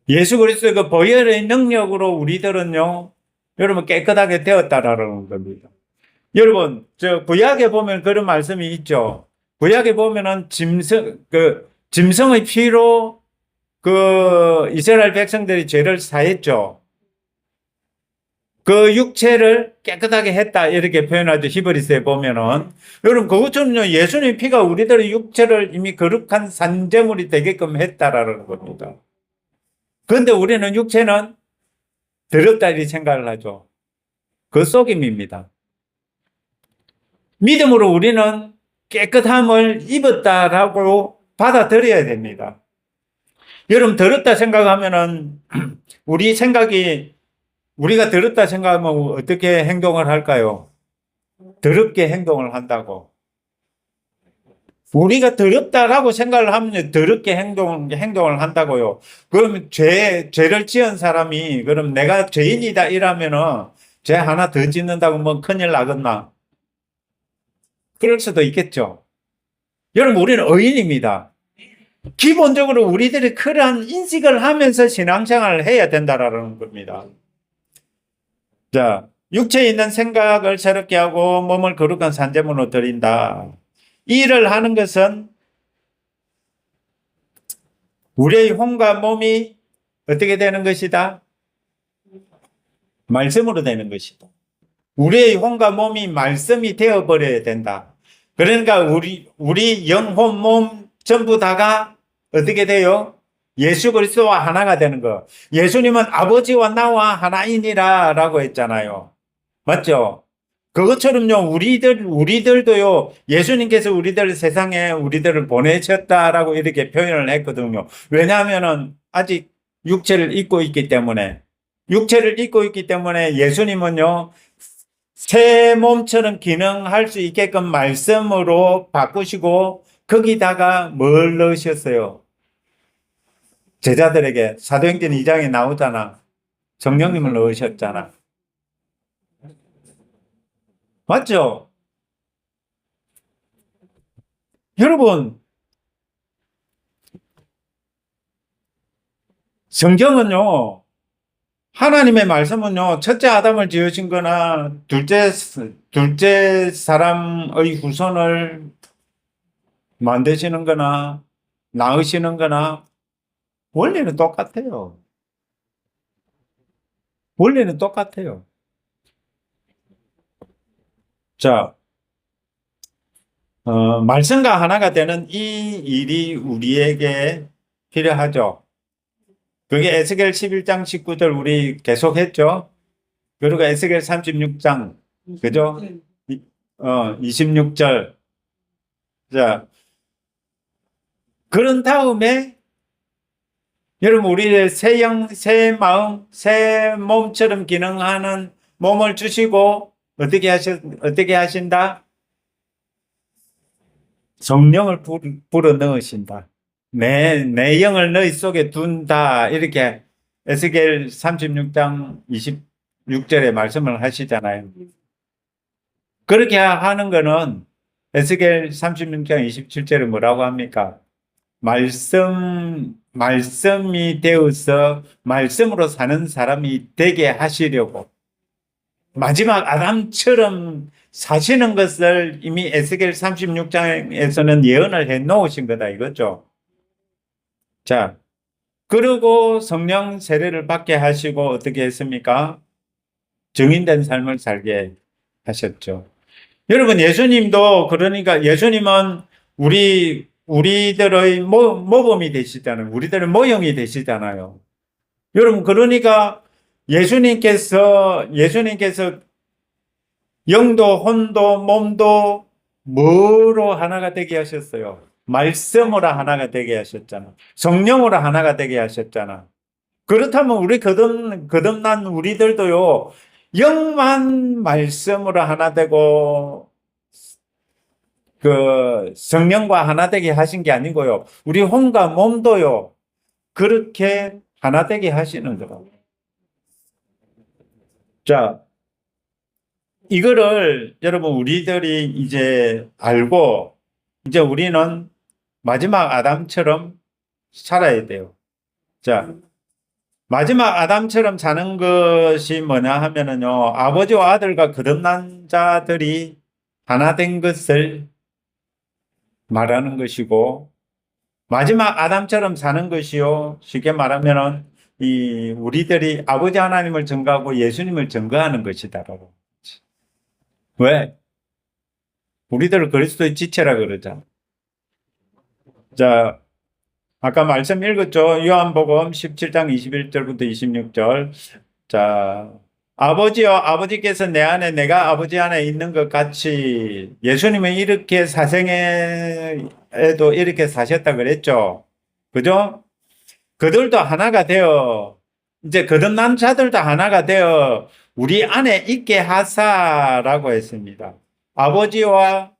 예수 그리스도의 그 보혈의 능력으로 우리들은요, 여러분 깨끗하게 되었다라는 겁니다. 여러분, 저 구약에 보면 그런 말씀이 있죠. 구약에 보면은 짐승의 피로 그 이스라엘 백성들이 죄를 사했죠. 그 육체를 깨끗하게 했다 이렇게 표현하죠. 히브리서에 보면은. 여러분 그것처럼요, 예수님의 피가 우리들의 육체를 이미 거룩한 산재물이 되게끔 했다라는 겁니다. 그런데 우리는 육체는 더럽다 이렇게 생각을 하죠. 그 속임입니다. 믿음으로 우리는 깨끗함을 입었다라고 받아들여야 됩니다. 여러분 더럽다 생각하면은 우리가 더럽다 생각하면 어떻게 행동을 할까요? 더럽게 행동을 한다고. 우리가 더럽다라고 생각을 하면 더럽게 행동을 한다고요. 그러면 죄를 지은 사람이, 그럼 내가 죄인이다 이러면은 죄 하나 더 짓는다고 뭐 큰일 나겠나? 그럴 수도 있겠죠. 여러분, 우리는 의인입니다. 기본적으로 우리들이 그러한 인식을 하면서 신앙생활을 해야 된다라는 겁니다. 자, 육체에 있는 생각을 새롭게 하고 몸을 거룩한 산재물로 드린다. 이 일을 하는 것은 우리의 혼과 몸이 어떻게 되는 것이다? 말씀으로 되는 것이다. 우리의 혼과 몸이 말씀이 되어버려야 된다. 그러니까 우리 영혼, 몸 전부 다가 어떻게 돼요? 예수 그리스도와 하나가 되는 거. 예수님은 아버지와 나와 하나이니라 라고 했잖아요. 맞죠? 그것처럼요, 우리들도요, 예수님께서 세상에 우리들을 보내셨다라고 이렇게 표현을 했거든요. 왜냐하면은 아직 육체를 입고 있기 때문에. 예수님은요, 새 몸처럼 기능할 수 있게끔 말씀으로 바꾸시고, 거기다가 뭘 넣으셨어요? 제자들에게 사도행전 2장에 나오잖아. 성령님을 넣으셨잖아. 맞죠? 여러분, 성경은요, 하나님의 말씀은요, 첫째 아담을 지으신 거나, 둘째 사람의 후손을 만드시는 거나, 낳으시는 거나, 원리는 똑같아요. 원리는 똑같아요. 자, 말씀과 하나가 되는 이 일이 우리에게 필요하죠. 그게 에스겔 11장 19절 우리 계속 했죠. 그리고 에스겔 36장, 그죠? 26절. 자, 그런 다음에 여러분 우리의 새 영, 새 마음, 새 몸처럼 기능하는 몸을 주시고 어떻게 하신다? 성령을 불어 넣으신다. 내 영을 너희 속에 둔다. 이렇게 에스겔 36장 26절에 말씀을 하시잖아요. 그렇게 하는 거는 에스겔 36장 27절에 뭐라고 합니까? 말씀이 되어서 말씀으로 사는 사람이 되게 하시려고 마지막 아담처럼 사시는 것을 이미 에스겔 36장에서는 예언을 해 놓으신 거다 이거죠. 자, 그리고 성령 세례를 받게 하시고 어떻게 했습니까? 증인된 삶을 살게 하셨죠. 여러분, 예수님도 그러니까 예수님은 우리들의 모범이 되시잖아요. 우리들의 모형이 되시잖아요. 여러분, 그러니까 예수님께서 영도 혼도 몸도 뭐로 하나가 되게 하셨어요? 말씀으로 하나가 되게 하셨잖아. 성령으로 하나가 되게 하셨잖아. 그렇다면 우리 거듭난 우리들도요, 영만 말씀으로 하나 되고, 그 성령과 하나 되게 하신 게 아니고요. 우리 혼과 몸도요, 그렇게 하나 되게 하시는 거라고. 자, 이거를 여러분 우리들이 이제 알고, 이제 우리는 마지막 아담처럼 살아야 돼요. 자, 마지막 아담처럼 사는 것이 뭐냐 하면은요, 아버지와 아들과 거듭난 자들이 하나 된 것을 말하는 것이고, 마지막 아담처럼 사는 것이요, 쉽게 말하면은 우리들이 아버지 하나님을 증거하고 예수님을 증거하는 것이다라고. 왜? 우리들을 그리스도의 지체라 그러자. 자, 아까 말씀 읽었죠? 요한복음 17장 21절부터 26절. 자, 아버지여, 아버지께서 내 안에, 내가 아버지 안에 있는 것 같이 예수님은 이렇게 사생애에도 이렇게 사셨다 그랬죠. 그죠? 그들도 하나가 되어, 이제 거듭난 자들도 하나가 되어 우리 안에 있게 하사라고 했습니다. 아버지와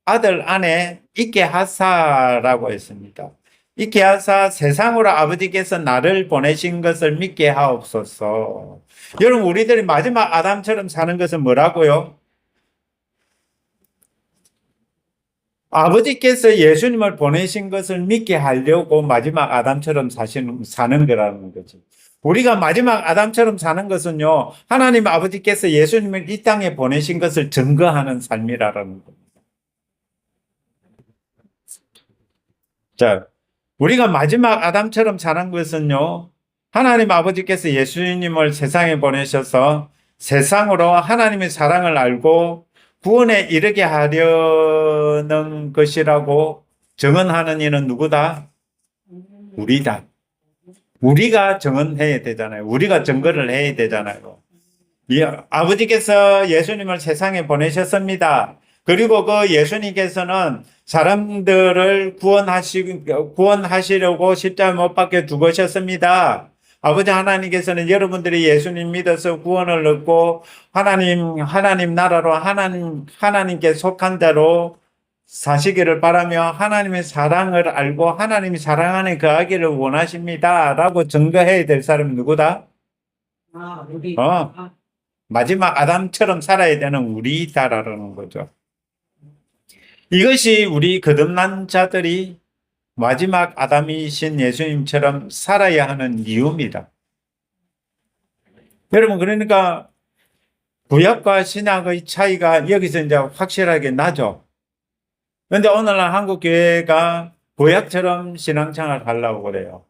아들 안에 있게 하사라고 했습니다. 있게 하사 세상으로 아버지께서 나를 보내신 것을 믿게 하옵소서. 여러분, 우리들이 마지막 아담처럼 사는 것은 뭐라고요? 아버지께서 예수님을 보내신 것을 믿게 하려고 마지막 아담처럼 사는 거라는 거죠. 우리가 마지막 아담처럼 사는 것은요, 하나님 아버지께서 예수님을 이 땅에 보내신 것을 증거하는 삶이라는 겁니다. 자, 우리가 마지막 아담처럼 사는 것은요, 하나님 아버지께서 예수님을 세상에 보내셔서 세상으로 하나님의 사랑을 알고 구원에 이르게 하려는 것이라고 증언하는 이는 누구다? 우리다. 우리가 증언해야 되잖아요. 우리가 증거를 해야 되잖아요. 아버지께서 예수님을 세상에 보내셨습니다. 그리고 그 예수님께서는 사람들을 구원하시려고 십자가에 못 박혀 죽으셨습니다. 아버지 하나님께서는 여러분들이 예수님 믿어서 구원을 얻고 하나님 나라로 하나님께 속한 자로 사시기를 바라며 하나님의 사랑을 알고 하나님이 사랑 안에 거하기를 원하십니다. 라고 증거해야 될 사람이 누구다? 우리. 마지막 아담처럼 살아야 되는 우리다라는 거죠. 이것이 우리 거듭난 자들이 마지막 아담이신 예수님처럼 살아야 하는 이유입니다. 여러분, 그러니까 구약과 신약의 차이가 여기서 이제 확실하게 나죠. 그런데 오늘날 한국 교회가 구약처럼 신앙생활을 하려고 그래요.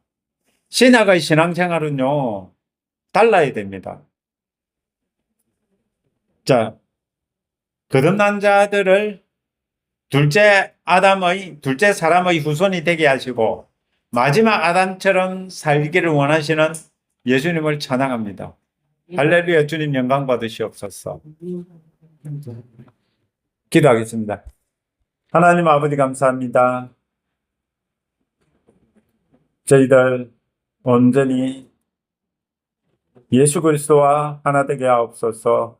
신약의 신앙생활은요, 달라야 됩니다. 자, 거듭난 자들을 둘째 사람의 후손이 되게 하시고 마지막 아담처럼 살기를 원하시는 예수님을 찬양합니다. 할렐루야. 주님 영광 받으시옵소서. 기도하겠습니다. 하나님 아버지 감사합니다. 저희들 온전히 예수 그리스도와 하나 되게 하옵소서.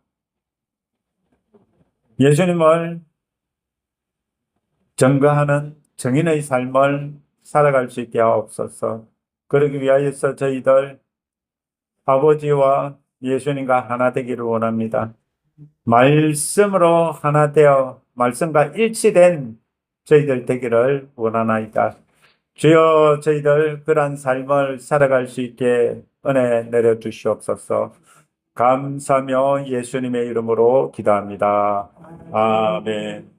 예수님을 증거하는 정인의 삶을 살아갈 수 있게 하옵소서. 그러기 위하여서 저희들 아버지와 예수님과 하나 되기를 원합니다. 말씀으로 하나 되어 말씀과 일치된 저희들 되기를 원하나이다. 주여, 저희들 그러한 삶을 살아갈 수 있게 은혜 내려 주시옵소서. 감사하며 예수님의 이름으로 기도합니다. 아멘.